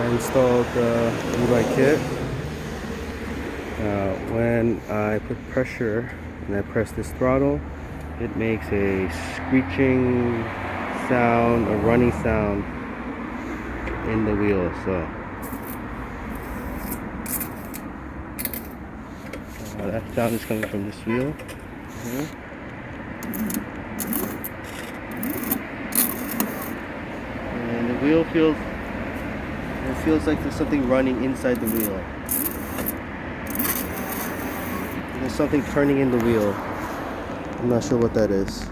I installed the e-bike kit. When I put pressure and I press this throttle, it makes a screeching sound, a running sound in the wheel. So that sound is coming from this wheel. And the wheel feels like there's something running inside the wheel. There's something turning in the wheel. I'm not sure what that is.